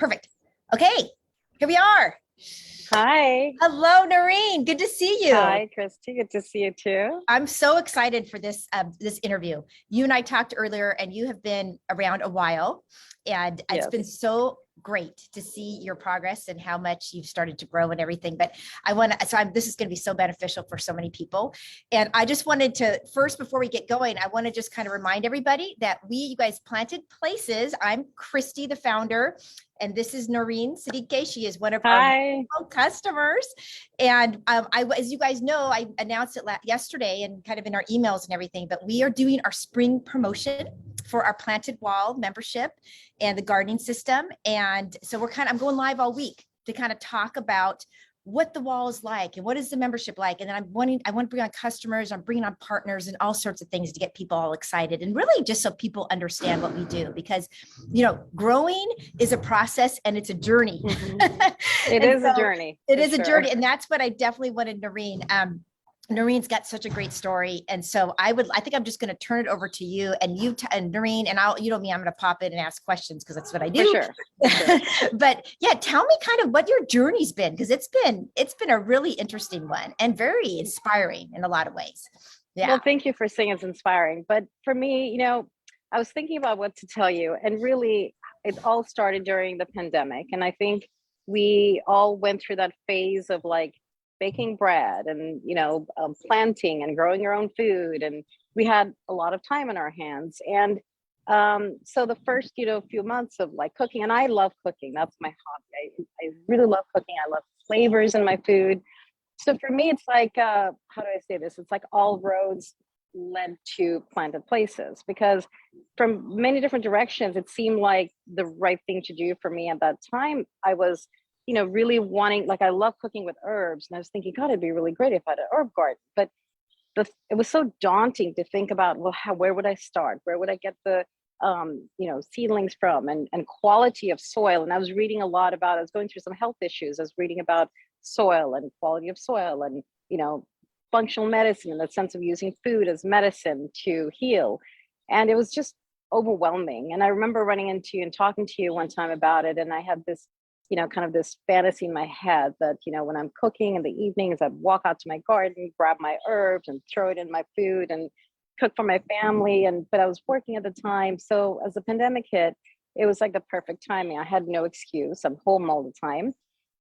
Perfect. Okay, here we are. Hi. Hello, Noreen. Good to see you. Hi, Christy. Good to see you too. I'm so excited for this interview. You and I talked earlier, and you have been around a while, and it's been Yes. so great to see your progress and how much you've started to grow and everything. But this is going to be so beneficial for so many people. And I just wanted to first, before we get going, I want to just kind of remind everybody that you guys planted places. I'm Christy, the founder, and this is Noreen Siddique. She is one of our Hi. customers. And as you guys know, I announced it yesterday and kind of in our emails and everything, but we are doing our spring promotion for our Planted Wall membership and the gardening system. And so I'm going live all week to kind of talk about what the wall is like and what is the membership like. And then I want to bring on customers, I'm bringing on partners and all sorts of things to get people all excited, and really just so people understand what we do, because, growing is a process and it's a journey. It is a journey. It is a journey. And that's what I definitely wanted Noreen. Noreen's got such a great story. And so I think I'm just going to turn it over to you and and Noreen, and I'm going to pop in and ask questions because that's what I do. For sure. But yeah, tell me kind of what your journey's been, because it's been a really interesting one and very inspiring in a lot of ways. Yeah. Well, thank you for saying it's inspiring. But for me, I was thinking about what to tell you, and really it all started during the pandemic. And I think we all went through that phase of like baking bread and planting and growing your own food, and we had a lot of time in our hands. And so the first few months of like cooking, and I love cooking, that's my hobby. I really love cooking. I love flavors in my food. So for me, it's like how do I say this, it's like all roads led to Planted Places, because from many different directions it seemed like the right thing to do for me at that time. I was really wanting, like, I love cooking with herbs. And I was thinking, God, it'd be really great if I had an herb garden. But it was so daunting to think about, well, where would I start? Where would I get the, seedlings from, and quality of soil? And I was reading a lot about, I was going through some health issues. I was reading about soil and quality of soil and, functional medicine, in the sense of using food as medicine to heal. And it was just overwhelming. And I remember running into you and talking to you one time about it. And I had this, kind of this fantasy in my head that, when I'm cooking in the evenings, I'd walk out to my garden, grab my herbs and throw it in my food and cook for my family. But I was working at the time. So as the pandemic hit, it was like the perfect timing. I had no excuse. I'm home all the time.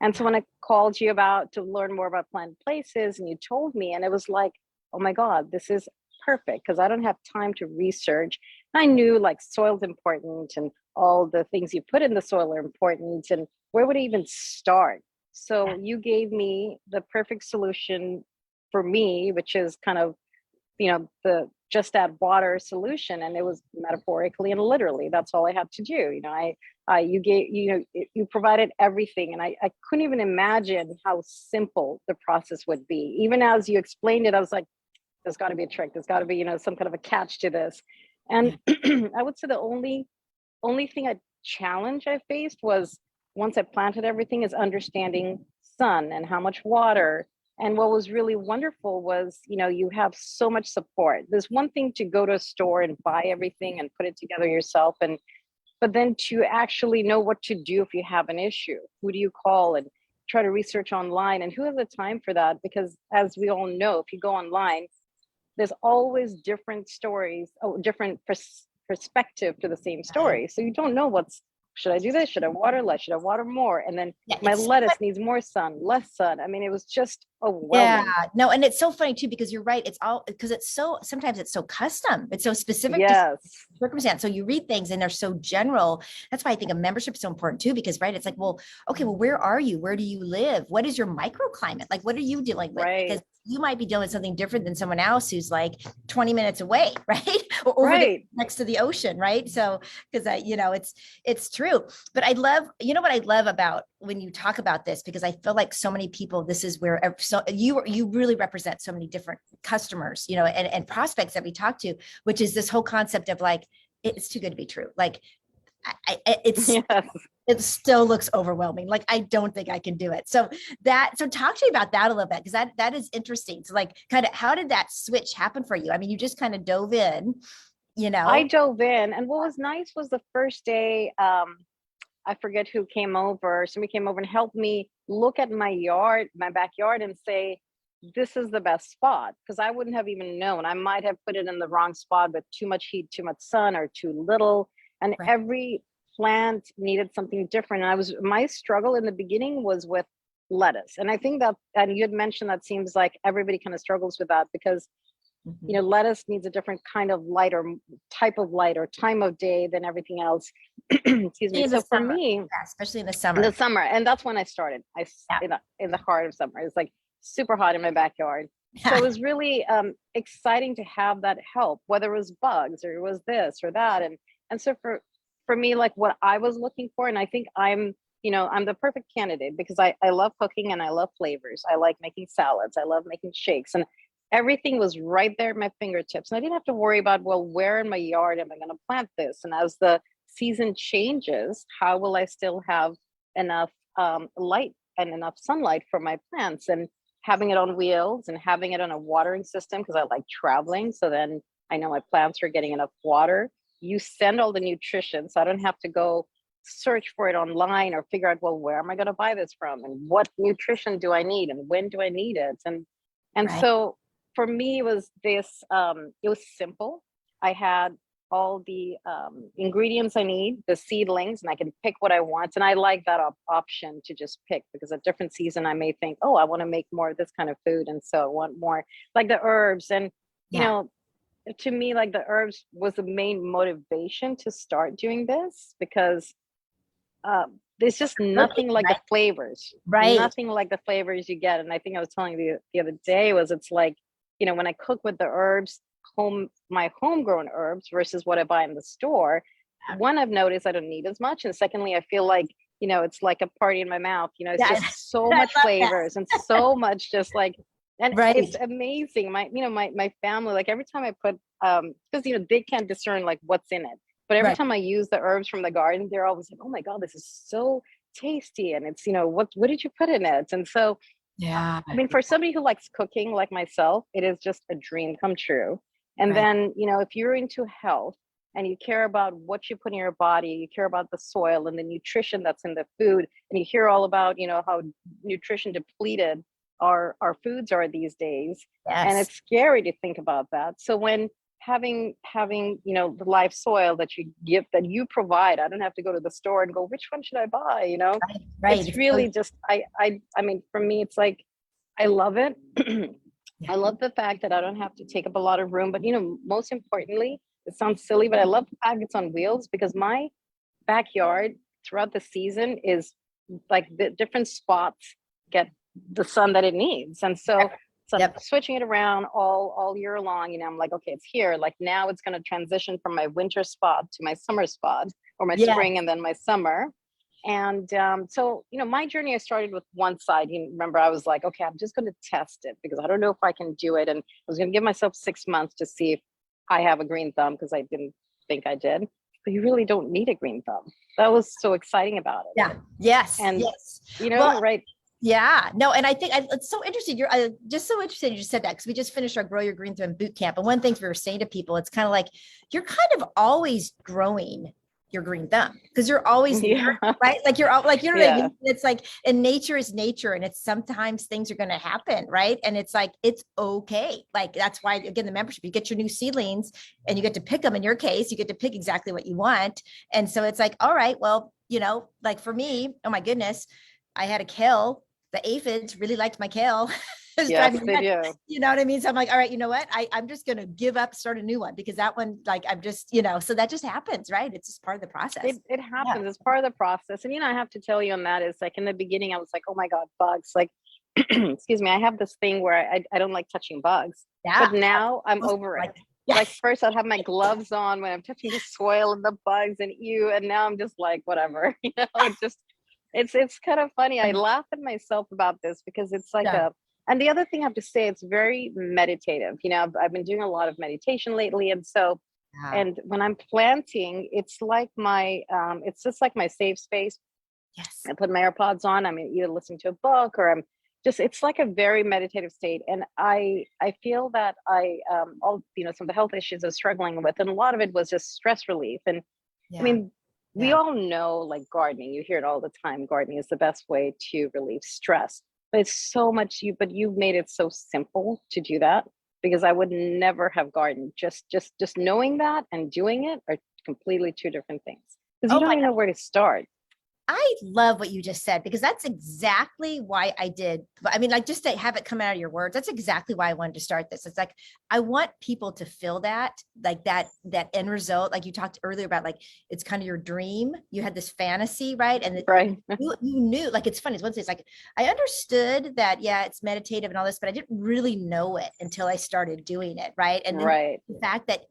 And so when I called you to learn more about Planted Places, and you told me, and it was like, oh my God, this is perfect, because I don't have time to research. I knew like soil's important and all the things you put in the soil are important, and where would I even start? So you gave me the perfect solution for me, which is kind of, the just add water solution. And it was metaphorically and literally, that's all I had to do. You gave, you provided everything. And I couldn't even imagine how simple the process would be. Even as you explained it, I was like, there's got to be a trick. There's got to be, some kind of a catch to this. And I would say the only challenge I faced was, once I planted everything, is understanding sun and how much water. And what was really wonderful was, you have so much support. There's one thing to go to a store and buy everything and put it together yourself, but then to actually know what to do if you have an issue. Who do you call? And try to research online, and who has the time for that? Because as we all know, if you go online, there's always different stories, different perspective to the same story. So you don't know should I do this? Should I water less? Should I water more? And then my lettuce needs more sun, less sun. I mean, it was just overwhelming. Yeah, no, and it's so funny too, because you're right. It's all because sometimes it's so custom. It's so specific Yes. to circumstance. So you read things and they're so general. That's why I think a membership is so important too, because right, it's like, well, okay, well, where are you? Where do you live? What is your microclimate? Like, what are you dealing with? Right. Because you might be dealing with something different than someone else who's like 20 minutes away, right? Or right. next to the ocean, right? So, because it's true. But I love, what I love about when you talk about this, because I feel like so many people, this is where, so you really represent so many different customers, and prospects that we talk to, which is this whole concept of like, it's too good to be true. Like, Yes. it still looks overwhelming. Like, I don't think I can do it. So talk to me about that a little bit, because that is interesting. So like, kind of, how did that switch happen for you? I mean, you just kind of dove in, I dove in, and what was nice was the first day, I forget who came over. Somebody came over and helped me look at my yard, my backyard, and say, this is the best spot. Because I wouldn't have even known. I might have put it in the wrong spot with too much heat, too much sun, or too little. And Right. every plant needed something different. And my struggle in the beginning was with lettuce. And I think that, and you had mentioned that seems like everybody kind of struggles with that because Mhm. lettuce needs a different kind of light or type of light or time of day than everything else. Excuse me. In the So for summer, me, yeah, especially in the in the summer. summer, and that's when I started. Yeah. In the heart of summer, it's like super hot in my backyard. So it was really exciting to have that help, whether it was bugs or it was this or that, and so for me, like what I was looking for, and I think I'm the perfect candidate because I love cooking and I love flavors. I like making salads. I love making shakes, and everything was right there at my fingertips. And I didn't have to worry about, well, where in my yard am I going to plant this? And as the season changes, how will I still have enough light and enough sunlight for my plants? And having it on wheels and having it on a watering system because I like traveling. So then I know my plants are getting enough water. You send all the nutrition, so I don't have to go search for it online or figure out, well, where am I going to buy this from and what nutrition do I need and when do I need it? And Right. so for me, it was simple. I had all the ingredients I need, the seedlings, and I can pick what I want. And I like that option to just pick because at different season I may think, oh, I want to make more of this kind of food, and so I want more like the herbs. And you Yeah. know, to me, like the herbs was the main motivation to start doing this because there's just Cooking, nothing like the right? flavors, Right. nothing like the flavors you get. And I think I was telling you the other day was it's like, when I cook with the herbs, my homegrown herbs versus what I buy in the store, one, I've noticed I don't need as much. And secondly, I feel like, it's like a party in my mouth, it's Yeah. just so I much love that. flavors and so much just like, and it's Right. amazing. My family, like every time I put, because, they can't discern like what's in it. But every Right. time I use the herbs from the garden, they're always like, "Oh my God, this is so tasty!" And it's, what did you put in it? And so, Yeah. I mean, for somebody who likes cooking like myself, it is just a dream come true. And Right. then, if you're into health and you care about what you put in your body, you care about the soil and the nutrition that's in the food, and you hear all about, how nutrition depleted our foods are these days, and Yes. it's scary to think about that. So when having the live soil that you provide, I don't have to go to the store and go, which one should I buy? Right. Right. It's It's so, really just I mean, for me, it's like I love it. yeah. I love the fact that I don't have to take up a lot of room, but most importantly, it sounds silly, but I love the fact it's on wheels because my backyard throughout the season is like the different spots get the sun that it needs. And so I'm Yep. switching it around all year long. I'm like, okay, it's here. Like now it's going to transition from my winter spot to my summer spot or my Yeah. spring and then my summer. And so, my journey, I started with one side. You remember, I was like, okay, I'm just going to test it because I don't know if I can do it. And I was going to give myself 6 months to see if I have a green thumb because I didn't think I did. But you really don't need a green thumb. That was so exciting about it. Yeah. Yes. And, Yes. Well, right. yeah, no, and I think it's so interesting. You're just so interested you just said that because we just finished our Grow Your Green Thumb boot camp. And one thing we were saying to people, it's kind of like you're kind of always growing your green thumb because you're always Yeah. right. Like you're all like, you know what I Yeah. mean? It's like, and nature is nature, and it's sometimes things are going to happen, right? And it's like it's okay. Like that's why again the membership, you get your new seedlings and you get to pick them. In your case, you get to pick exactly what you want, and so it's like, all right, well, like for me, oh my goodness, I had a kale. The aphids really liked my kale. It was Yes, driving me they nuts. do. You know what I mean? So I'm like, all right, you know what? I'm just going to give up, start a new one because that one, like, I'm just, so that just happens, right? It's just part of the process. It happens. It's part of the process. And, I have to tell you on that is like in the beginning, I was like, oh my God, bugs. Like, excuse me, I have this thing where I don't like touching bugs. Yeah. But now I'm over Like, it. yes. Like first I'd have my gloves on when I'm touching the soil and the bugs and and now I'm just like, whatever, it's kind of funny. I laugh at myself about this because it's like Yeah. and the other thing I have to say, it's very meditative. I've been doing a lot of meditation lately. And so, Yeah. and when I'm planting, it's like it's just like my safe space. Yes. I put my AirPods on. I'm either listening to a book or it's like a very meditative state. And I feel that all, some of the health issues I was struggling with, and a lot of it was just stress relief. And Yeah. I mean, we all know, like, gardening, you hear it all the time, gardening is the best way to relieve stress. But it's so much but you've made it so simple to do that, because I would never have gardened. Just knowing that and doing it are completely two different things, because you Oh don't my even know where to start. I love what you just said because that's exactly why I did. I mean, like just to have it come out of your words, that's exactly why I wanted to start this. It's like I want people to feel that, like that end result, like you talked earlier about, like it's kind of your dream. You had this fantasy, right? And Right. you knew, like it's funny. It's one of those, like I understood that, yeah, it's meditative and all this, but I didn't really know it until I started doing it, right? And then Right. the fact that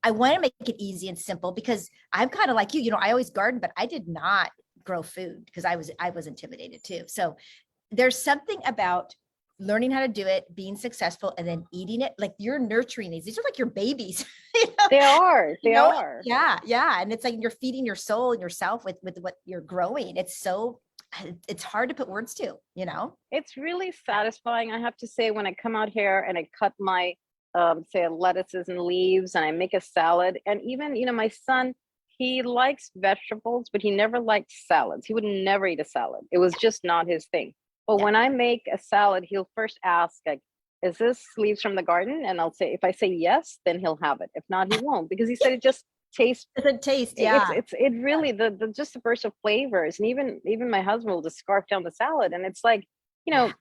I want to make it easy and simple because I'm kind of like you, I always garden, but I did not grow food because I was intimidated too. So there's something about learning how to do it, being successful, and then eating it. Like you're nurturing these. These are like your babies. They are. You They know? are. Yeah, yeah. And it's like you're feeding your soul and yourself with what you're growing. It's hard to put words to. It's really satisfying, I have to say, when I come out here and I cut my say lettuces and leaves, and I make a salad. And even, my son, he likes vegetables, but he never liked salads. He would never eat a salad. It was just not his thing. But Yeah. when I make a salad, he'll first ask, like, is this leaves from the garden? And I'll say, if I say yes, then he'll have it. If not, he won't, because he said it just tastes, The taste, yeah. it really, the just the burst of flavors. And even my husband will just scarf down the salad. And it's like, you know,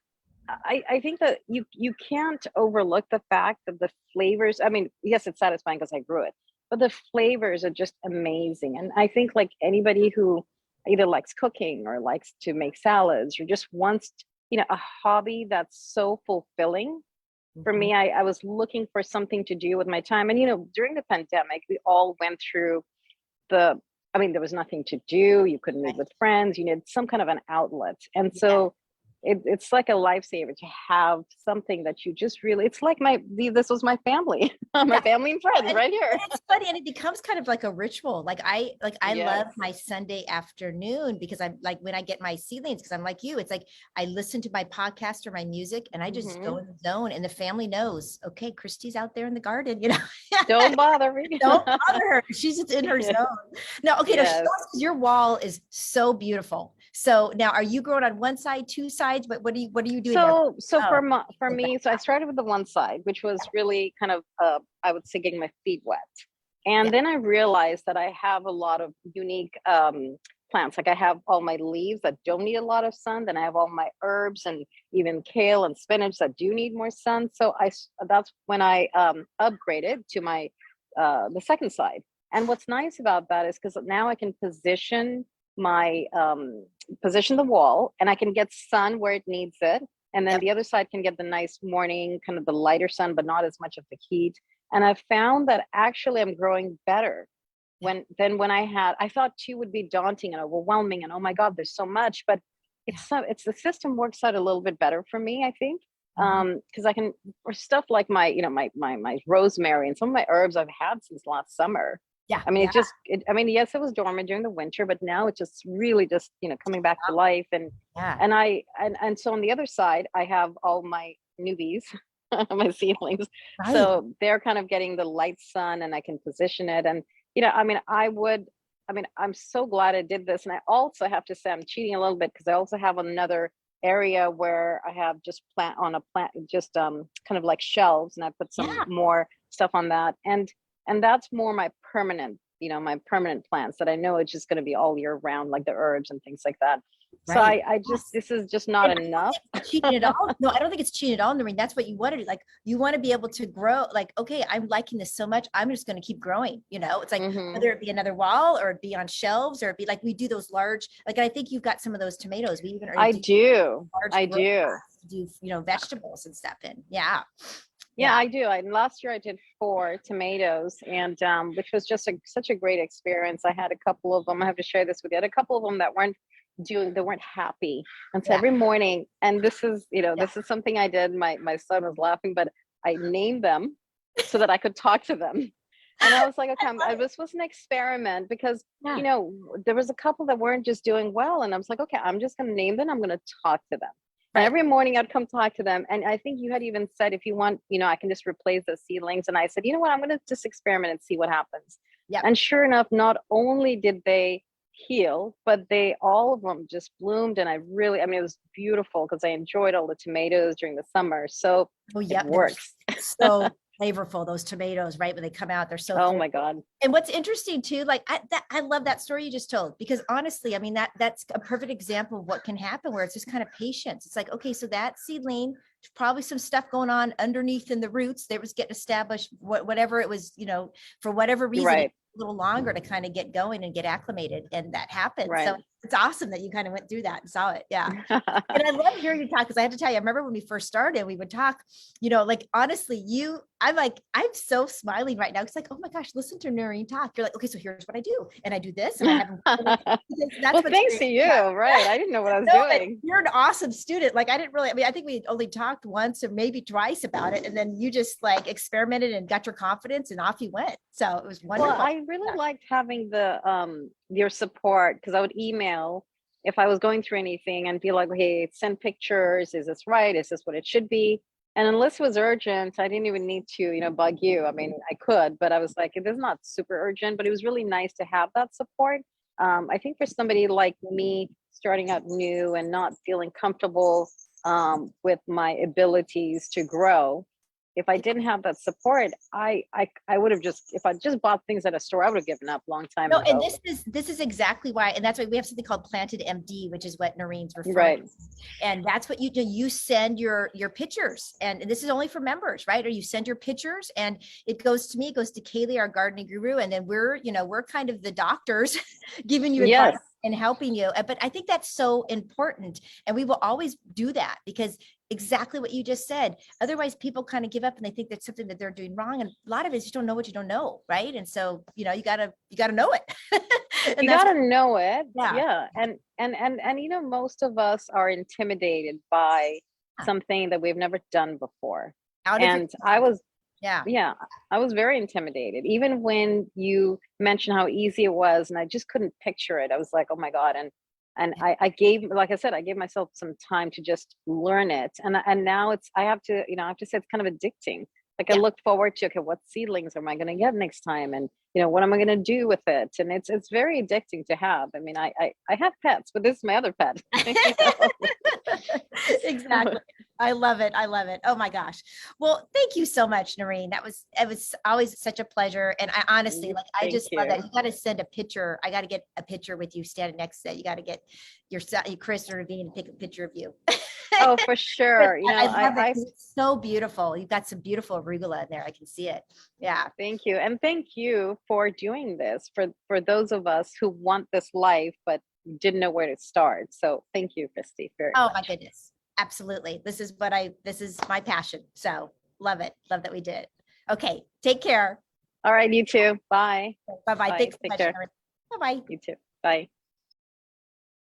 I think that you can't overlook the fact that the flavors, I mean, yes, it's satisfying because I grew it, but the flavors are just amazing. And I think, like, anybody who either likes cooking or likes to make salads or just wants, a hobby that's so fulfilling. For Mhm. me, I was looking for something to do with my time. And, during the pandemic, we all went through the, I mean, there was nothing to do. You couldn't meet Right. with friends. You needed some kind of an outlet. And Yeah. so it's like a lifesaver to have something that you just really, it's like this was my family, my Yeah. family and friends And, right here. and it's funny, and it becomes kind of like a ritual. Like I love Yes. my Sunday afternoon because I'm like when I get my seedlings, because I'm like you, it's like I listen to my podcast or my music and I just go Hmm. in the zone, and the family knows, okay, Christy's out there in the garden. Don't bother me. Don't bother her. She's just in her Yeah. zone. No, okay, no, show Yes. us, your wall is so beautiful. So now are you growing on one side, two sides? What are you doing there? So Oh, for the back. me, so I started with the one side, which was really kind of, I would say, getting my feet wet. Yeah. And then I realized that I have a lot of unique plants. Like, I have all my leaves that don't need a lot of sun. Then I have all my herbs and even kale and spinach that do need more sun. So that's when I upgraded to my the second side. And what's nice about that is because now I can my position the wall, and I can get sun where it needs it. And then Yep. the other side can get the nice morning, kind of the lighter sun, but not as much of the heat. And I've found that actually I'm growing better Yeah. when I thought two would be daunting and overwhelming, and oh my God, there's so much. But Yeah. it's the system works out a little bit better for me, I think. Mhm. Because I can, for stuff like my rosemary and some of my herbs I've had since last summer. Yeah. I mean, Yeah. I mean, yes, it was dormant during the winter, but now it's just really just, coming back to life. And Yeah. so on the other side, I have all my newbies, my seedlings. Right. So they're kind of getting the light sun, and I can position it. And, I mean, I'm so glad I did this. And I also have to say I'm cheating a little bit, because I also have another area where I have just just kind of like shelves, and I put some Yeah. more stuff on that. And that's more my permanent plants that I know it's just going to be all year round, like the herbs and things like that. So Right. I just, Yes. this is just not And I don't enough. think it's cheating at all. No, I don't think it's cheating at all, Noreen. That's what you want to do. Like you want to be able to grow. Like, okay, I'm liking this so much. I'm just going to keep growing. It's like Hmm. whether it be another wall or it be on shelves or it be like we do those large. Like I think you've got some of those tomatoes. We even already I do do. large I grow do. pots to do vegetables and stuff in. Yeah, Yeah, yeah, I do. Last year I did 4 tomatoes, and which was just such a great experience. I had a couple of them. I have to share this with you. I had a couple of them they weren't happy. And so yeah, every morning, and yeah. this is something I did. My son was laughing, but I named them so that I could talk to them. And I was like, okay, I love it. this was an experiment, because Yeah, there was a couple that weren't just doing well, and I was like, okay, I'm just going to name them. I'm going to talk to them. And right. every morning I'd come talk to them. And I think you had even said, if you want, I can just replace the seedlings. And I said, you know what, I'm going to just experiment and see what happens. Yep. And sure enough, not only did they heal, but all of them just bloomed. And I mean, it was beautiful because I enjoyed all the tomatoes during the summer. So Oh, it yep. works. So flavorful, those tomatoes, right? When they come out, they're so Oh flavorful. my God. And what's interesting too, like I love that story you just told, because honestly, I mean, that's a perfect example of what can happen, where it's just kind of patience. It's like, okay, so that seedling, there's probably some stuff going on underneath in the roots that was getting established, whatever it was, for whatever reason, Right. a little longer to kind of get going and get acclimated. And that happened. Right. So it's awesome that you kind of went through that and saw it. Yeah. And I love hearing you talk, because I have to tell you, I remember when we first started, we would talk, like, honestly, I'm so smiling right now. It's like, oh my gosh, listen to Noreen talk. You're like, okay, so here's what I do. And I do this, and I have, that's Well, what's thanks great. to you. Yeah. Right. I didn't know what I was No, but doing. you're an awesome student. Like, I didn't really, I mean, I think we only talked once or maybe twice about it. And then you just like experimented and got your confidence, and off you went. So it was wonderful. Well, I really liked having your support, because I would email if I was going through anything and be like, hey, send pictures. Is this right? Is this what it should be? And unless it was urgent, I didn't even need to, bug you. I mean, I could, but I was like, it is not super urgent, but it was really nice to have that support. I think for somebody like me starting out new and not feeling comfortable with my abilities to grow, if I didn't have that support, I would have if I just bought things at a store, I would have given up a long time No, ago. and this is exactly why, and that's why we have something called Planted MD, which is what Noreen's referring Right. to. And that's what you do. You send your pictures, and this is only for members, right? Or you send your pictures, and it goes to me, it goes to Kaylee, our gardening guru, and then we're kind of the doctors giving you advice. Yes. And helping you. But I think that's so important. And we will always do that, because exactly what you just said. Otherwise, people kind of give up and they think that's something that they're doing wrong. And a lot of it is you don't know what you don't know, right? And so, you gotta know it. And You that's gotta know it. Yeah. Yeah. And most of us are intimidated by something that we've never done before. And I was very intimidated, even when you mentioned how easy it was, and I just couldn't picture it. I was like, oh my God. And I gave, like I said, I gave myself some time to just learn it. And now I have to say it's kind of addicting. Like, I look forward to, okay, what seedlings am I going to get next time? And, what am I going to do with it? And it's very addicting to have. I mean, I have pets, but this is my other pet. Exactly. I love it. I love it. Oh my gosh. Well, thank you so much, Noreen. It was always such a pleasure. And I honestly, like, I just love that. You got to send a picture. I got to get a picture with you standing next to it. You got to get your Chris or Ravine, take a picture of you. Oh, for sure. I love it. It's so beautiful. You've got some beautiful arugula in there. I can see it. Yeah. Thank you. And thank you for doing this for those of us who want this life, but didn't know where to start. So thank you, Christy. Very much. My goodness. Absolutely. This is my passion. So love it. Love that we did it. Okay. Take care. All right. You too. Bye. Bye-bye. Thanks so Take much, care. Bye-bye. You too. Bye.